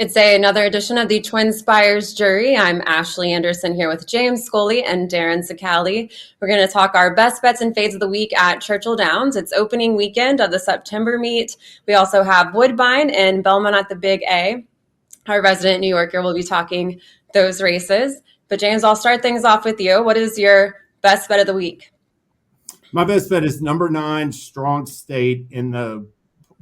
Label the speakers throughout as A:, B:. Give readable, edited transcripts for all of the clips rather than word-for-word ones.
A: It's another edition of the TwinSpires Jury. I'm Ashley Anderson here with James Scully and Darin Zoccali. We're going to talk our best bets and fades of the week at Churchill Downs. It's opening weekend of the September meet. We also have Woodbine and Belmont at the Big A. Our resident New Yorker will be talking those races. But James, I'll start things off with you. What is your best bet of the week?
B: My best bet is number 9, Strong State in the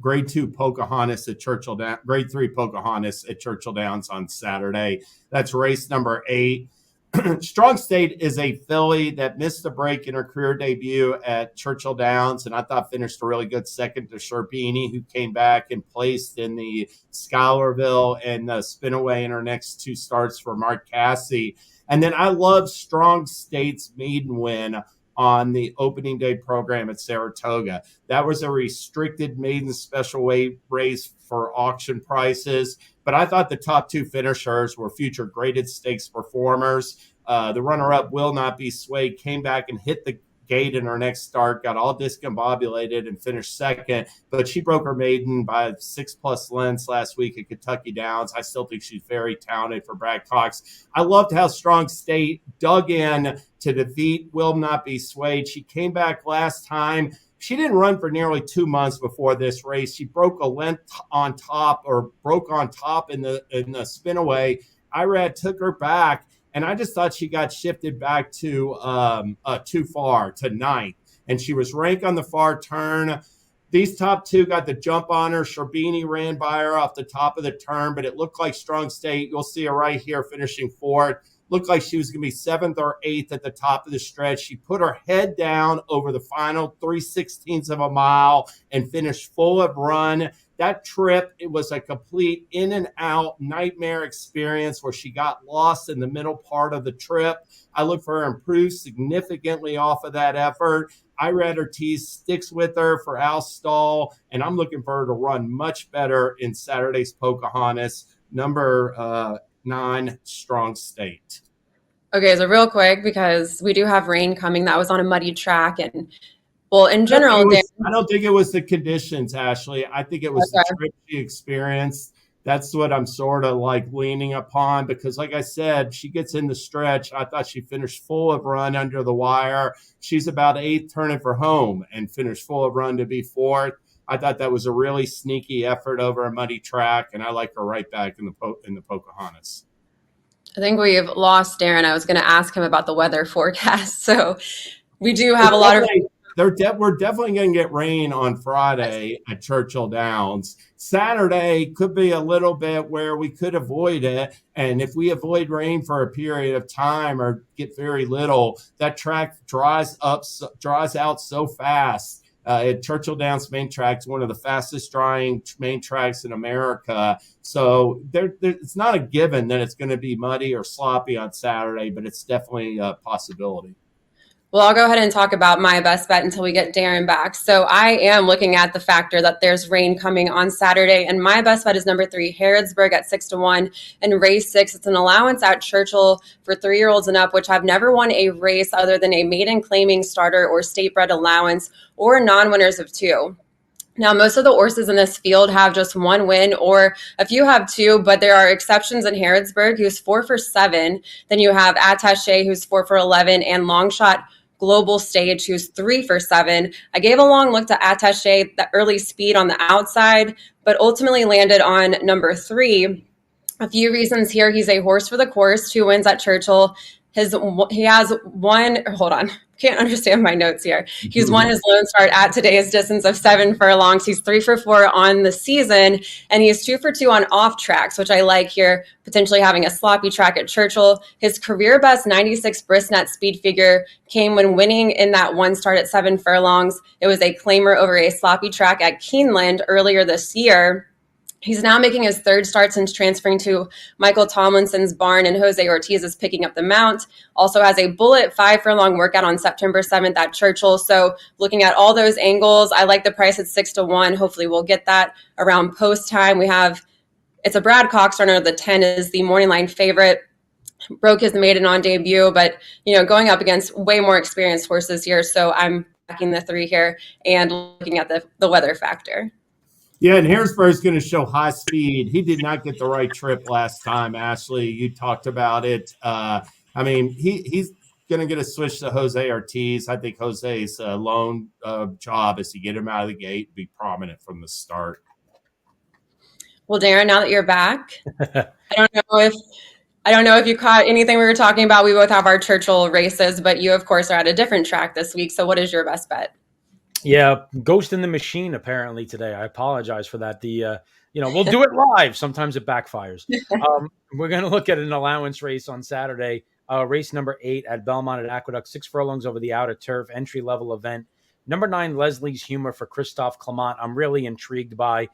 B: Grade 2 Pocahontas at Churchill Downs, Grade 3 Pocahontas at Churchill Downs on Saturday. That's race number 8. Strong State is a filly that missed the break in her career debut at Churchill Downs, and I thought finished a really good second to Sherbini, who came back and placed in the Schuylerville and the Spinaway in her next 2 starts for Mark Casse. And then I love Strong State's maiden win on the opening day program at Saratoga. That was a restricted maiden special weight race for auction prices, but I thought the top 2 finishers were future graded stakes performers. The runner-up, Will Not Be Swayed, came back and hit the gate in her next start, got all discombobulated and finished second, but she broke her maiden by 6+ lengths last week at Kentucky Downs. I still think she's very talented for Brad Cox. I loved how Strong State dug in to defeat Will Not Be Swayed. She came back last time. She didn't run for nearly 2 months before this race. She broke a length on top, or broke on top in the Spinaway. Irad took her back, and I just thought she got shifted back to too far, to 9th. And she was ranked on the far turn. These top 2 got the jump on her. Sherbini ran by her off the top of the turn, but it looked like Strong State, you'll see her right here finishing 4th. Looked like she was going to be 7th or 8th at the top of the stretch. She put her head down over the final 3/16 of a mile and finished full of run. That trip, it was a complete in and out nightmare experience where she got lost in the middle part of the trip. I look for her to improve significantly off of that effort. Irad Ortiz sticks with her for Al Stall, and I'm looking for her to run much better in Saturday's Pocahontas, number 9, Strong State.
A: Okay, so real quick, because we do have rain coming. That was on a muddy track, and well, in general,
B: I don't think it was the conditions, Ashley. I think it was the trip she experienced. That's what I'm sort of like leaning upon, because like I said, she gets in the stretch. I thought she finished full of run under the wire. She's about 8th turning for home and finished full of run to be 4th. I thought that was a really sneaky effort over a muddy track, and I like her right back in the Pocahontas.
A: I think we've lost Darin. I was going to ask him about the weather forecast. So we do have a lot of...
B: We're definitely going to get rain on Friday at Churchill Downs. Saturday could be a little bit where we could avoid it. And if we avoid rain for a period of time or get very little, that track dries out so fast. At Churchill Downs main track is one of the fastest drying main tracks in America. So it's not a given that it's going to be muddy or sloppy on Saturday, but it's definitely a possibility.
A: Well, I'll go ahead and talk about my best bet until we get Darin back. So I am looking at the factor that there's rain coming on Saturday, and my best bet is number 3, Harrodsburg at 6-1, and race 6. It's an allowance at Churchill for 3-year-olds and up, which I've never won a race other than a maiden claiming starter or state bred allowance or non-winners of 2. Now, most of the horses in this field have just 1 win, or a few have 2, but there are exceptions in Harrodsburg, who's 4 for 7. Then you have Attaché, who's 4 for 11, and Longshot Global Stage, who's 3 for 7. I gave a long look to Attaché, the early speed on the outside, but ultimately landed on number 3. A few reasons here. He's a horse for the course, 2 wins at Churchill. He has one, hold on, can't understand my notes here. He's won his lone start at today's distance of 7 furlongs. He's 3 for 4 on the season, and he's 2 for 2 on off tracks, which I like here, potentially having a sloppy track at Churchill. His career best 96 brisnet speed figure came when winning in that one start at 7 furlongs. It was a claimer over a sloppy track at Keeneland earlier this year. He's now making his 3rd start since transferring to Michael Tomlinson's barn, and Jose Ortiz is picking up the mount. Also has a bullet 5 furlong workout on September 7th at Churchill. So looking at all those angles, I like the price at 6-1. Hopefully we'll get that around post time. It's a Brad Cox runner. The 10 is the morning line favorite. Broke his maiden on debut, but going up against way more experienced horses here. So I'm backing the 3 here and looking at the weather factor.
B: Yeah, and Harrisburg is going to show high speed. He did not get the right trip last time. Ashley, you talked about it. I mean, he's going to get a switch to Jose Ortiz. I think Jose's lone job is to get him out of the gate, be prominent from the start.
A: Well, Darin, now that you're back, I don't know if you caught anything we were talking about. We both have our Churchill races, but you, of course, are at a different track this week. So what is your best bet?
C: Yeah, Ghost in the Machine apparently today. I apologize for that. We'll do it live. Sometimes it backfires. We're going to look at an allowance race on Saturday. Race number 8 at Belmont at Aqueduct, 6 furlongs over the outer turf, entry-level event. Number 9, Leslie's Humor for Christophe Clement. I'm really intrigued by.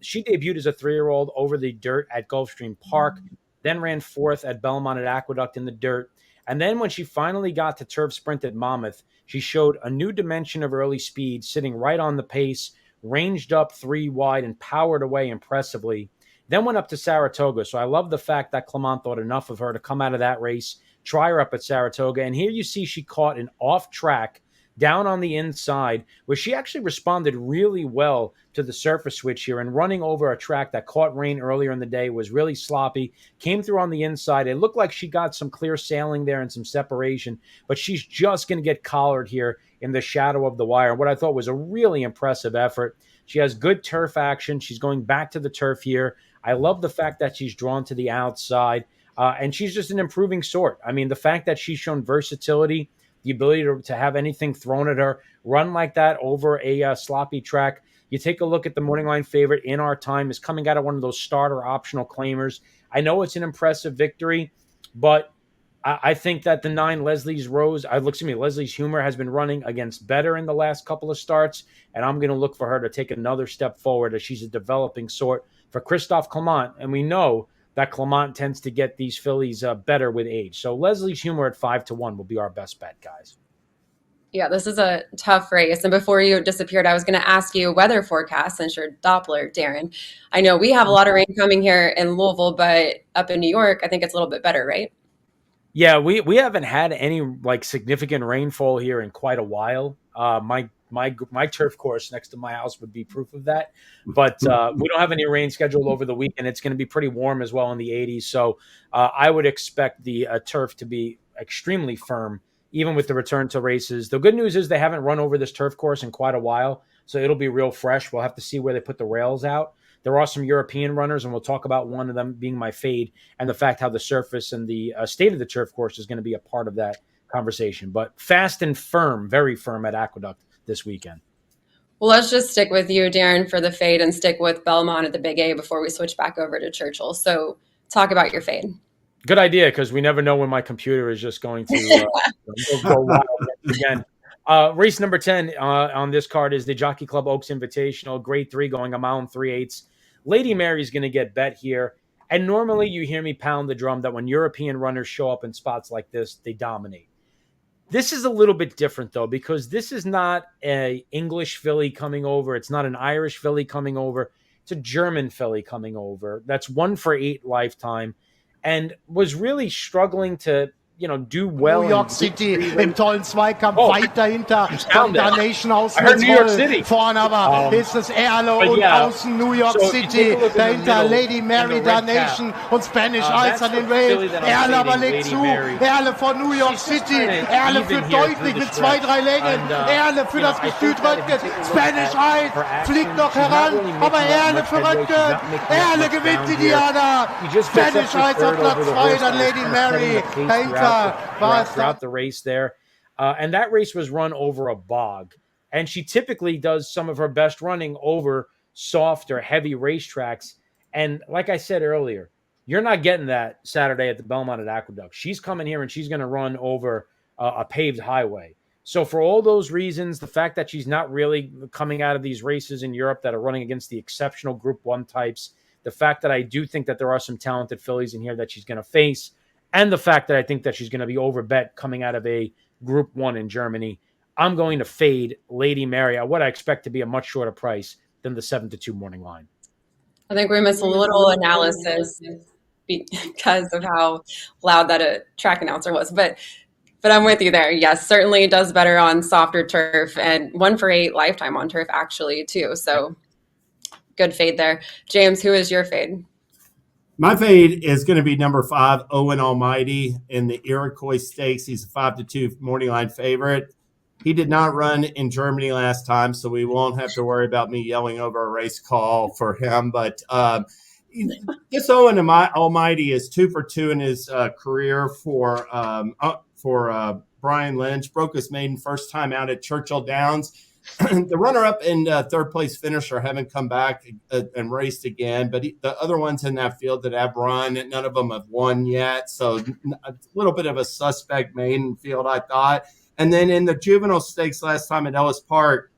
C: She debuted as a 3-year-old over the dirt at Gulfstream Park, then ran 4th at Belmont at Aqueduct in the dirt. And then when she finally got to turf sprint at Monmouth, she showed a new dimension of early speed, sitting right on the pace, ranged up 3 wide, and powered away impressively. Then went up to Saratoga. So I love the fact that Clement thought enough of her to come out of that race, try her up at Saratoga. And here you see she caught an off track down on the inside, where she actually responded really well to the surface switch here and running over a track that caught rain earlier in the day, was really sloppy, came through on the inside. It looked like she got some clear sailing there and some separation, but she's just going to get collared here in the shadow of the wire. What I thought was a really impressive effort. She has good turf action. She's going back to the turf here. I love the fact that she's drawn to the outside, and she's just an improving sort. I mean, the fact that she's shown versatility, the ability to have anything thrown at her, run like that over a sloppy track. You take a look at the morning line favorite, In Our Time, is coming out of one of those starter optional claimers. I know it's an impressive victory, but I think that the 9 Leslie's Humor has been running against better in the last couple of starts, and I'm going to look for her to take another step forward as she's a developing sort for Christophe Clement, and we know that Clement tends to get these fillies better with age. So Leslie's Humor at 5-1 will be our best bet, guys.
A: Yeah, this is a tough race. And before you disappeared, I was going to ask you weather forecast since you're Doppler, Darin. I know we have a lot of rain coming here in Louisville, but up in New York, I think it's a little bit better, right?
C: Yeah, we haven't had any significant rainfall here in quite a while. My turf course next to my house would be proof of that. But we don't have any rain scheduled over the weekend. It's going to be pretty warm as well in the 80s. So I would expect the turf to be extremely firm, even with the return to races. The good news is they haven't run over this turf course in quite a while, so it'll be real fresh. We'll have to see where they put the rails out. There are some European runners, and we'll talk about one of them being my fade, and the fact how the surface and the state of the turf course is going to be a part of that conversation. But fast and firm, very firm at Aqueduct this weekend.
A: Well, let's just stick with you, Darin, for the fade and stick with Belmont at the Big A before we switch back over to Churchill. So talk about your fade.
C: Good idea, because we never know when my computer is just going to go wild again. Race number 10 on this card is the Jockey Club Oaks Invitational, Grade 3, going a mile and 3/8. Lady Mary's going to get bet here. And normally you hear me pound the drum that when European runners show up in spots like this, they dominate. This is a little bit different, though, because this is not an English filly coming over. It's not an Irish filly coming over. It's a German filly coming over. That's 1-for-8 lifetime and was really struggling to do well.
D: New York City im tollen Zweikampf, weit dahinter Nation aus
C: New York City.
D: Vorne aber ist es Erle und außen New York City, dahinter Lady Mary Nation und Spanish Eyes an den Rail. Erle aber legt zu, Erle von New York City, Erle führt deutlich mit 2-3 Längen, Erle für das Gestüt Röntgen, Spanish Eyes fliegt noch heran, aber Erle für Röntgen, Erle gewinnt die Diana, Spanish Eyes auf Platz 2, dann Lady Mary dahinter.
C: Throughout the race there. And that race was run over a bog. And she typically does some of her best running over softer, heavy racetracks. And like I said earlier, you're not getting that Saturday at the Belmont at Aqueduct. She's coming here and she's going to run over a paved highway. So for all those reasons, the fact that she's not really coming out of these races in Europe that are running against the exceptional Group 1 types, the fact that I do think that there are some talented fillies in here that she's going to face, and the fact that I think that she's going to be overbet coming out of a Group 1 in Germany, I'm going to fade Lady Mary at what I expect to be a much shorter price than the 7-2 morning line.
A: I think we missed a little analysis because of how loud that a track announcer was. But I'm with you there. Yes, certainly does better on softer turf and 1-for-8 lifetime on turf actually too. So good fade there. James, who is your fade?
B: My fade is going to be number 5, Owen Almighty in the Iroquois Stakes. He's a 5-2 morning line favorite. He did not run in Germany last time, so we won't have to worry about me yelling over a race call for him. But this Owen Almighty is 2 for 2 in his career for Brian Lynch. Broke his maiden first time out at Churchill Downs. The runner-up and third-place finisher haven't come back and raced again, but the other ones in that field that have run, none of them have won yet. So a little bit of a suspect maiden field, I thought. And then in the juvenile stakes last time at Ellis Park,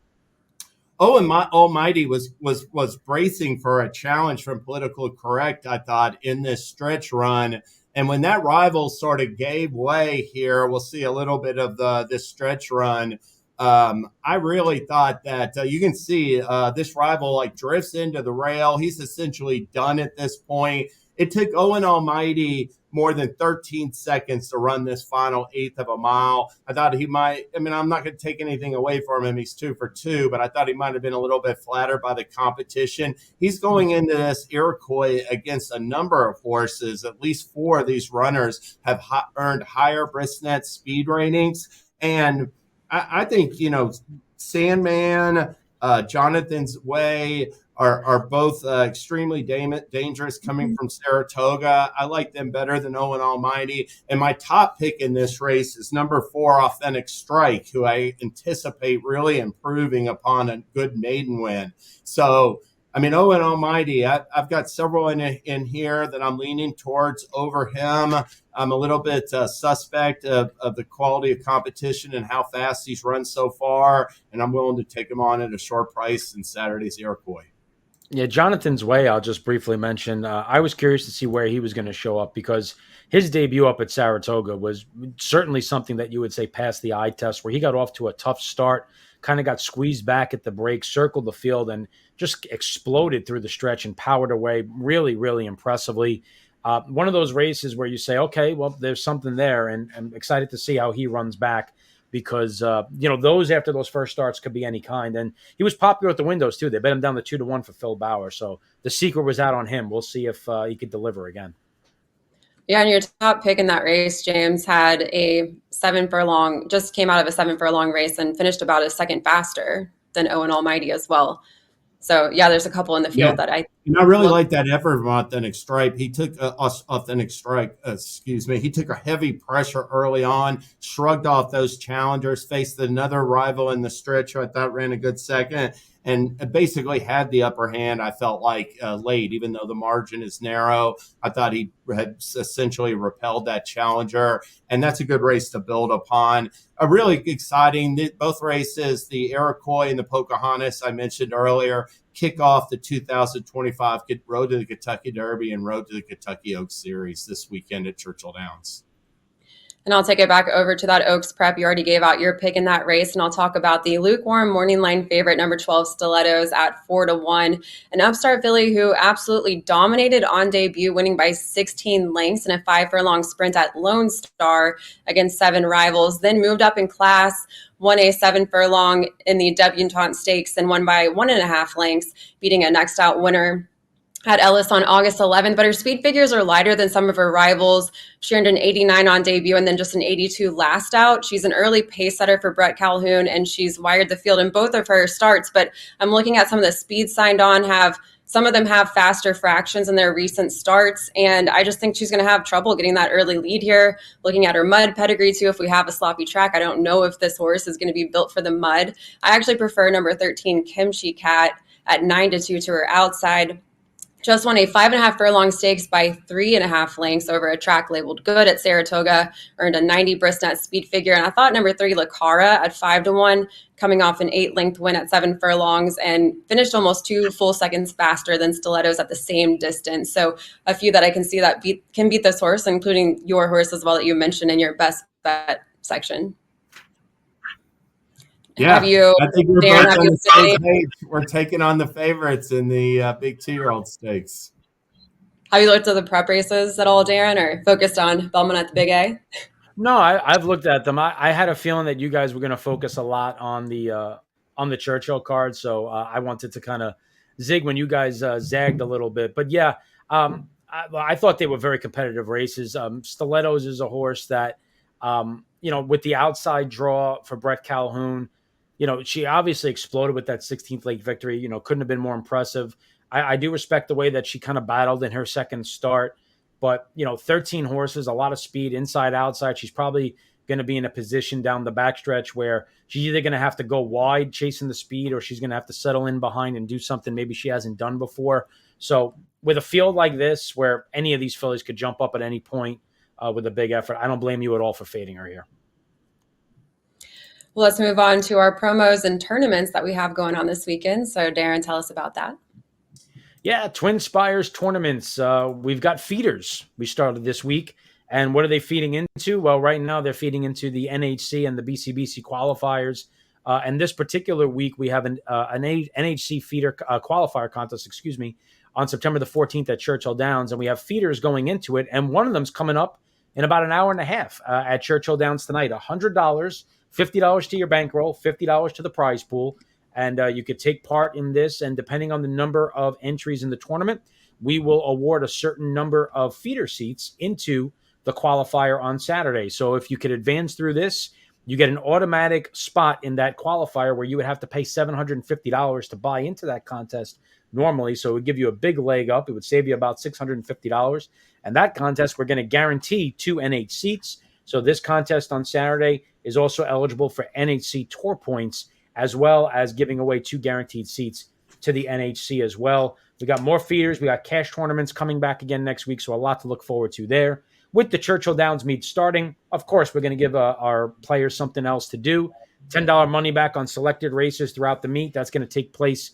B: Owen Almighty was bracing for a challenge from Political Correct, I thought, in this stretch run. And when that rival sort of gave way here, we'll see a little bit of this stretch run. I really thought that you can see this rival like drifts into the rail. He's essentially done at this point. It took Owen Almighty more than 13 seconds to run this final eighth of a mile. I thought he might, I'm not going to take anything away from him. He's 2 for 2, but I thought he might have been a little bit flattered by the competition. He's going into this Iroquois against a number of horses. At least 4 of these runners have earned higher Bristnet speed ratings. And I think, Sandman, Jonathan's Way are both extremely dangerous coming from Saratoga. I like them better than Owen Almighty. And my top pick in this race is number 4, Authentic Strike, who I anticipate really improving upon a good maiden win. So, Owen Almighty, I've got several in here that I'm leaning towards over him. I'm a little bit suspect of the quality of competition and how fast he's run so far, and I'm willing to take him on at a short price in Saturday's Iroquois.
C: Yeah, Jonathan's Way, I'll just briefly mention. I was curious to see where he was going to show up because his debut up at Saratoga was certainly something that you would say passed the eye test, where he got off to a tough start, kind of got squeezed back at the break, circled the field, and just exploded through the stretch and powered away really, really impressively. One of those races where you say, okay, well, there's something there, and I'm excited to see how he runs back because, those after those first starts could be any kind. And he was popular at the windows, too. They bet him down to 2-1 for Phil Bauer. So the secret was out on him. We'll see if he could deliver again.
A: Yeah, and your top pick in that race, James, had a 7 furlong, just came out of a 7 furlong race and finished about a second faster than Owen Almighty as well. So, yeah, there's a couple in the field that I
B: really like that effort from Authentic Strike. He took He took a heavy pressure early on, shrugged off those challengers, faced another rival in the stretch who I thought ran a good second, and basically had the upper hand, I felt like, late, even though the margin is narrow. I thought he had essentially repelled that challenger, and that's a good race to build upon. A really exciting, both races, the Iroquois and the Pocahontas I mentioned earlier, kick off the 2025 Road to the Kentucky Derby and Road to the Kentucky Oaks Series this weekend at Churchill Downs.
A: And I'll take it back over to that Oaks prep. You already gave out your pick in that race, and I'll talk about the lukewarm morning line favorite, number 12 Stilettos at 4-1. An upstart filly who absolutely dominated on debut, winning by 16 lengths in a 5 furlong sprint at Lone Star against 7 rivals, then moved up in class, won a 7 furlong in the Debutante Stakes and won by 1.5 lengths, beating a next out winner at Ellis on August 11th, but her speed figures are lighter than some of her rivals. She earned an 89 on debut and then just an 82 last out. She's an early pace setter for Brett Calhoun, and she's wired the field in both of her starts, but I'm looking at some of the speeds signed on, some of them have faster fractions in their recent starts, and I just think she's going to have trouble getting that early lead here. Looking at her mud pedigree, too, if we have a sloppy track, I don't know if this horse is going to be built for the mud. I actually prefer number 13, Kimchi Cat, at 9-2 to her outside. Just won a 5.5 furlong stakes by 3.5 lengths over a track labeled good at Saratoga, earned a 90 Bristnet speed figure. And I thought number 3, Lucara at 5-1, coming off an 8-length win at 7 furlongs and finished almost 2 full seconds faster than Stilettos at the same distance. So a few that I can see that can beat this horse, including your horse as well that you mentioned in your best bet section.
B: Yeah,
A: I think we're
B: both on the same page. We're taking on the favorites in the big 2-year-old stakes.
A: Have you looked at the prep races at all, Darin, or focused on Belmont at the Big A?
C: No, I've looked at them. I had a feeling that you guys were going to focus a lot on the Churchill card, so I wanted to kind of zig when you guys zagged a little bit. But yeah, I thought they were very competitive races. Stilettos is a horse that, with the outside draw for Brett Calhoun, she obviously exploded with that 16th late victory. Couldn't have been more impressive. I do respect the way that she kind of battled in her second start. But, 13 horses, a lot of speed, inside, outside. She's probably going to be in a position down the backstretch where she's either going to have to go wide chasing the speed, or she's going to have to settle in behind and do something maybe she hasn't done before. So with a field like this, where any of these fillies could jump up at any point with a big effort, I don't blame you at all for fading her here.
A: Well, let's move on to our promos and tournaments that we have going on this weekend. So Darin, tell us about that.
C: Yeah, TwinSpires tournaments. We've got feeders we started this week. And what are they feeding into? Well, right now they're feeding into the NHC and the BCBC qualifiers. And this particular week, we have an NHC feeder qualifier contest, on September the 14th at Churchill Downs. And we have feeders going into it. And one of them's coming up in about an hour and a half at Churchill Downs tonight. $100, $50 to your bankroll, $50 to the prize pool. And you could take part in this. And depending on the number of entries in the tournament, we will award a certain number of feeder seats into the qualifier on Saturday. So if you could advance through this, you get an automatic spot in that qualifier where you would have to pay $750 to buy into that contest normally. So it would give you a big leg up. It would save you about $650. And that contest, we're going to guarantee 2 NH seats. So this contest on Saturday is also eligible for NHC Tour points, as well as giving away 2 guaranteed seats to the NHC as well. We got more feeders. We got cash tournaments coming back again next week, so a lot to look forward to there. With the Churchill Downs meet starting, of course, we're going to give our players something else to do. $10 money back on selected races throughout the meet. That's going to take place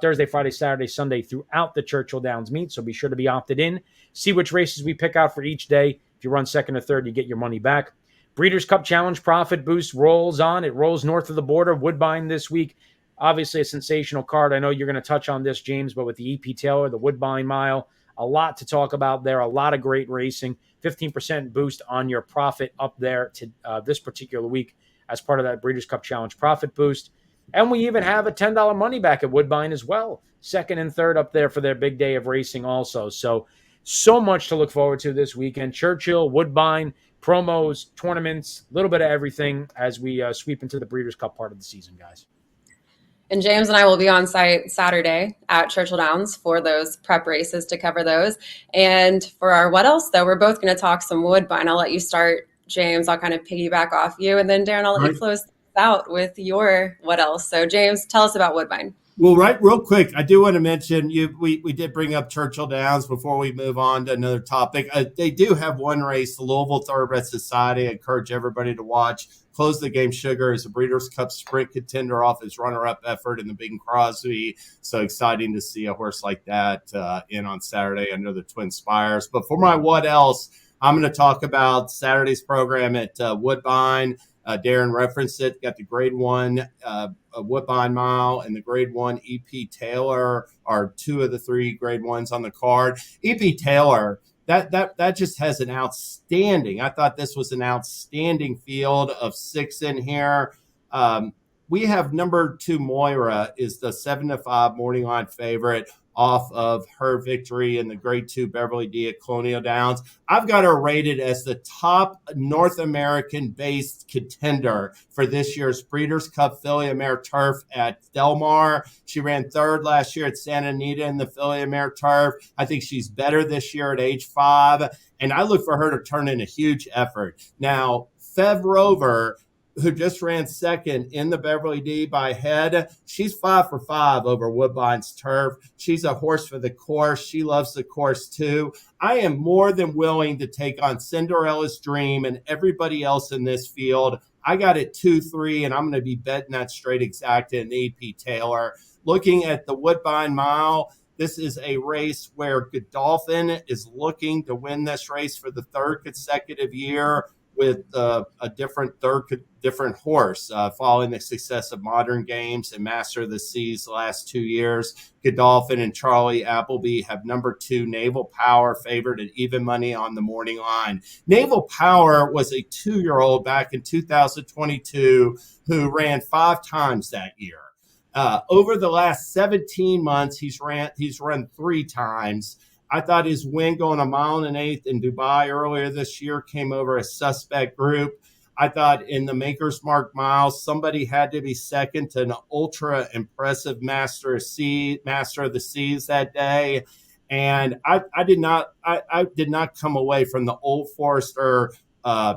C: Thursday, Friday, Saturday, Sunday throughout the Churchill Downs meet, so be sure to be opted in. See which races we pick out for each day. If you run second or third, you get your money back. Breeders' Cup Challenge Profit Boost rolls on. It rolls north of the border. Woodbine this week. Obviously a sensational card. I know you're going to touch on this, James, but with the E.P. Taylor, the Woodbine Mile, a lot to talk about there. A lot of great racing. 15% boost on your profit up there to this particular week as part of that Breeders' Cup Challenge Profit Boost. And we even have a $10 money back at Woodbine as well. Second and third up there for their big day of racing also. So much to look forward to this weekend. Churchill, Woodbine, promos, tournaments, a little bit of everything as we sweep into the Breeders' Cup part of the season, guys.
A: And James and I will be on site Saturday at Churchill Downs for those prep races to cover those. And for our what else, though, we're both going to talk some Woodbine. I'll let you start, James. I'll kind of piggyback off you. And then, Darin, I'll let you close out with your what else. So, James, tell us about Woodbine.
B: Well, real quick, I do want to mention we did bring up Churchill Downs before we move on to another topic. They do have one race, the Louisville Thoroughbred Society. I encourage everybody to watch. Close the Game Sugar is a Breeders' Cup Sprint contender off his runner-up effort in the Bing Crosby. So exciting to see a horse like that in on Saturday under the TwinSpires. But for my what else, I'm going to talk about Saturday's program at Woodbine. Darin referenced it. Got the Grade 1 Woodbine Mile and the Grade 1 E.P. Taylor are 2 of the 3 Grade 1s on the card. E.P. Taylor, that just has an outstanding. I thought this was an outstanding field of 6 in here. We have number 2 Moira is the 7-5 morning line favorite off of her victory in the Grade 2 Beverly D at Colonial Downs. I've got her rated as the top North American-based contender for this year's Breeders' Cup Filly and Mare Turf at Del Mar. She ran 3rd last year at Santa Anita in the Filly and Mare Turf. I think she's better this year at age 5, and I look for her to turn in a huge effort. Now, Fev Rover, who just ran 2nd in the Beverly D by head, she's 5 for 5 over Woodbine's turf. She's a horse for the course. She loves the course too. I am more than willing to take on Cinderella's Dream and everybody else in this field. I got it 2-3, and I'm going to be betting that straight exact in E.P. Taylor. Looking at the Woodbine Mile, this is a race where Godolphin is looking to win this race for the 3rd consecutive year with a different horse following the success of Modern Games and Master of the Seas the last 2 years. Godolphin and Charlie Appleby have number 2 Naval Power favored at even money on the morning line. Naval Power was a 2-year-old back in 2022 who ran 5 times that year. Over the last 17 months, he's run 3 times. I thought his win going 1 1/8 in Dubai earlier this year came over a suspect group. I thought in the Maker's Mark Miles, somebody had to be second to an ultra impressive Master of the Seas that day. And I did not come away from the Old Forester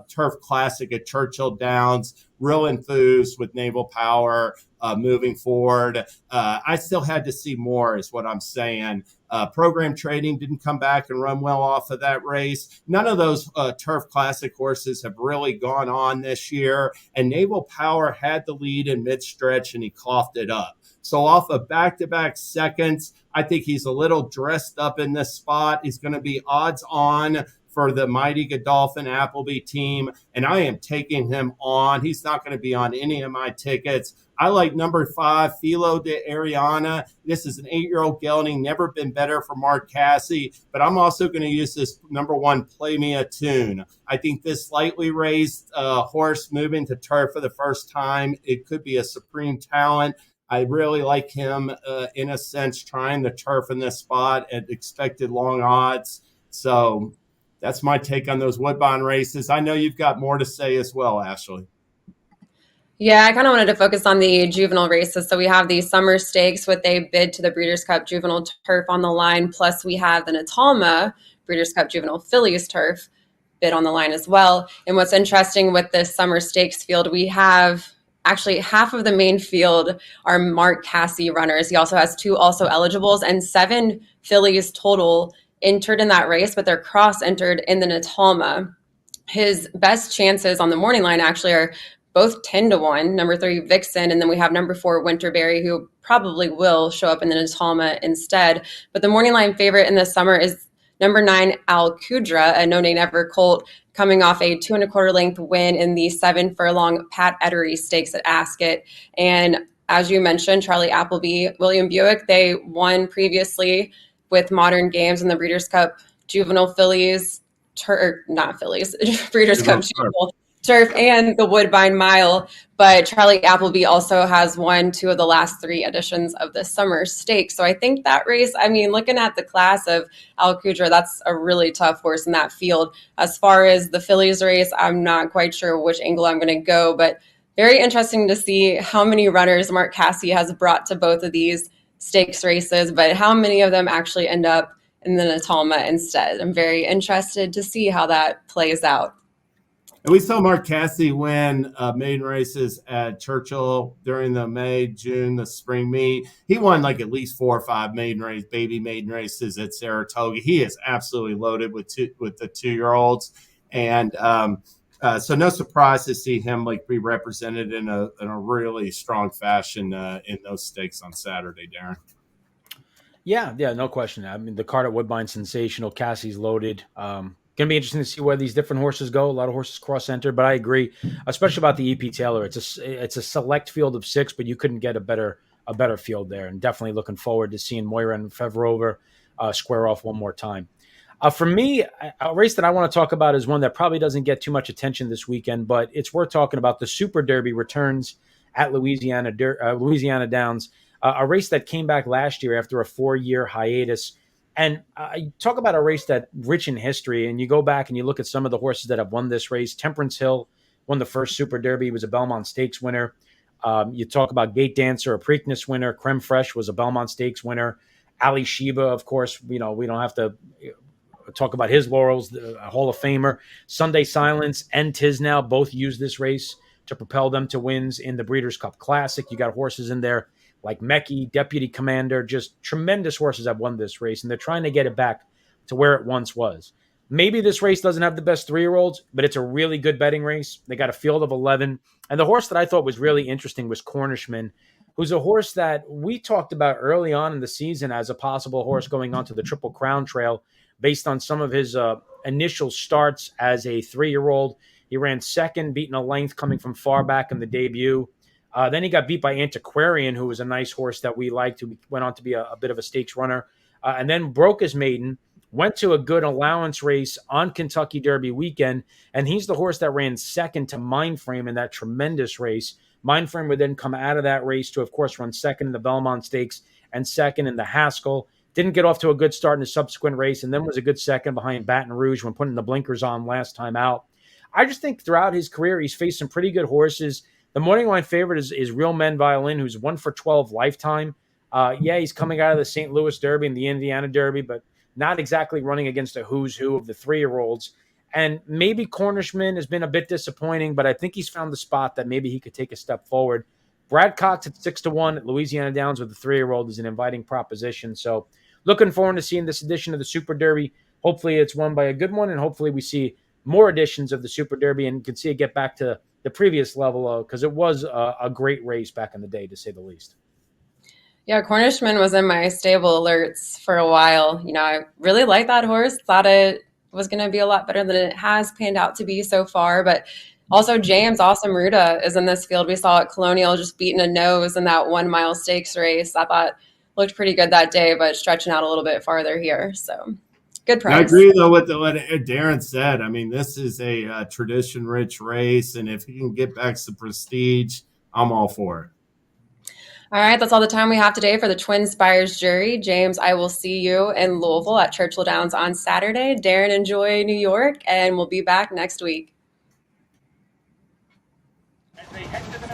B: Turf Classic at Churchill Downs real enthused with Naval Power moving forward. I still had to see more, is what I'm saying. Program Trading didn't come back and run well off of that race. None of those Turf Classic horses have really gone on this year. And Naval Power had the lead in mid-stretch, and he coughed it up. So off of back-to-back seconds, I think he's a little dressed up in this spot. He's going to be odds on for the mighty Godolphin Appleby team, and I am taking him on. He's not going to be on any of my tickets. I like number 5, Filo de Ariana. This is an 8-year-old gelding, never been better for Mark Casse, but I'm also going to use this number 1, Play Me a Tune. I think this slightly raised horse moving to turf for the first time, it could be a supreme talent. I really like him, in a sense, trying the turf in this spot at expected long odds. So that's my take on those Woodbine races. I know you've got more to say as well, Ashley.
A: Yeah, I kind of wanted to focus on the juvenile races. So we have the Summer Stakes with a bid to the Breeders' Cup Juvenile Turf on the line. Plus we have the Natalma Breeders' Cup Juvenile Fillies Turf bid on the line as well. And what's interesting with this Summer Stakes field, we have actually half of the main field are Mark Casse runners. He also has 2 also eligibles and 7 fillies total entered in that race, but they're cross-entered in the Natalma. His best chances on the morning line actually are both 10-1, number 3 Vixen, and then we have number 4 Winterberry, who probably will show up in the Natalma instead. But the morning line favorite in the summer is number 9 Al Qudra, a no name ever colt, coming off a 2 1/4 length win in the 7 furlong Pat Ettery Stakes at Ascot. And as you mentioned, Charlie Appleby, William Buick, they won previously with Modern Games in the Breeders' Cup Juvenile Fillies, Breeders' Cup Juvenile Turf and the Woodbine Mile. But Charlie Appleby also has won 2 of the last 3 editions of the Summer Stakes. So I think that race, I mean, looking at the class of Al Qudra, that's a really tough horse in that field. As far as the fillies race, I'm not quite sure which angle I'm going to go, but very interesting to see how many runners Mark Casse has brought to both of these stakes races, but how many of them actually end up in the Natalma instead. I'm very interested to see how that plays out.
B: And we saw Mark Casse win maiden races at Churchill during the May, June, the spring meet. He won like at least 4 or 5 baby maiden races at Saratoga. He is absolutely loaded with the 2-year-olds. And so no surprise to see him like be represented in a really strong fashion in those stakes on Saturday, Darin.
C: Yeah, no question. I mean, the card at Woodbine, sensational. Cassie's loaded. Going to be interesting to see where these different horses go. A lot of horses cross-enter, but I agree, especially about the EP Taylor. It's a select field of 6, but you couldn't get a better field there. And definitely looking forward to seeing Moira and Fevrover square off one more time. For me, a race that I want to talk about is one that probably doesn't get too much attention this weekend, but it's worth talking about. The Super Derby returns at Louisiana Downs, a race that came back last year after a 4-year hiatus. And you talk about a race that's rich in history, and you go back and you look at some of the horses that have won this race. Temperance Hill won the first Super Derby. He was a Belmont Stakes winner. You talk about Gate Dancer, a Preakness winner. Creme Fraiche was a Belmont Stakes winner. Ali Sheba, of course, we don't have to talk about his laurels, a Hall of Famer. Sunday Silence and Tisnow both used this race to propel them to wins in the Breeders' Cup Classic. You got horses in there like Mekki, Deputy Commander, just tremendous horses have won this race, and they're trying to get it back to where it once was. Maybe this race doesn't have the best 3-year-olds, but it's a really good betting race. They got a field of 11. And the horse that I thought was really interesting was Cornishman, who's a horse that we talked about early on in the season as a possible horse going onto the Triple Crown Trail based on some of his initial starts as a 3-year-old. He ran second, beating a length coming from far back in the debut. Then he got beat by Antiquarian, who was a nice horse that we liked, who went on to be a bit of a stakes runner. And then broke his maiden, went to a good allowance race on Kentucky Derby weekend, and he's the horse that ran second to Mindframe in that tremendous race Mindframe would then come out of that race to, of course, run second in the Belmont Stakes and second in the Haskell. Didn't get off to a good start in the subsequent race, and then was a good second behind Baton Rouge when putting the blinkers on last time out. I just think throughout his career, he's faced some pretty good horses. The morning line favorite is Real Men Violin, who's 1-for-12 lifetime. He's coming out of the St. Louis Derby and the Indiana Derby, but not exactly running against a who's who of the 3-year-olds. And maybe Cornishman has been a bit disappointing, but I think he's found the spot that maybe he could take a step forward. Brad Cox at 6-1 at Louisiana Downs with the 3-year-old is an inviting proposition. So looking forward to seeing this edition of the Super Derby. Hopefully it's won by a good one, and hopefully we see more editions of the Super Derby and can see it get back to the previous level, because it was a great race back in the day, to say the least.
A: Yeah, Cornishman was in my stable alerts for a while. I really like that horse. Thought it was going to be a lot better than it has panned out to be so far. But also James Awesome Ruda is in this field. We saw at Colonial just beating a nose in that 1 mile stakes race. I thought looked pretty good that day, but stretching out a little bit farther here. So good price.
B: I agree, though, with what Darin said. I mean, this is a tradition-rich race, and if he can get back some prestige, I'm all for it.
A: All right, that's all the time we have today for the TwinSpires Jury. James, I will see you in Louisville at Churchill Downs on Saturday. Darin, enjoy New York, and we'll be back next week.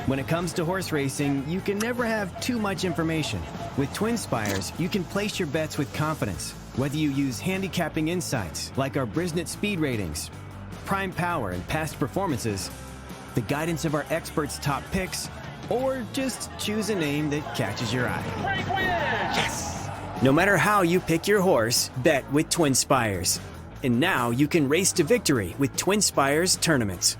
E: When it comes to horse racing, you can never have too much information. With TwinSpires, you can place your bets with confidence. Whether you use handicapping insights, like our Brisnet speed ratings, prime power and past performances, the guidance of our experts' top picks, or just choose a name that catches your eye. Yes! No matter how you pick your horse, bet with TwinSpires. And now you can race to victory with TwinSpires tournaments.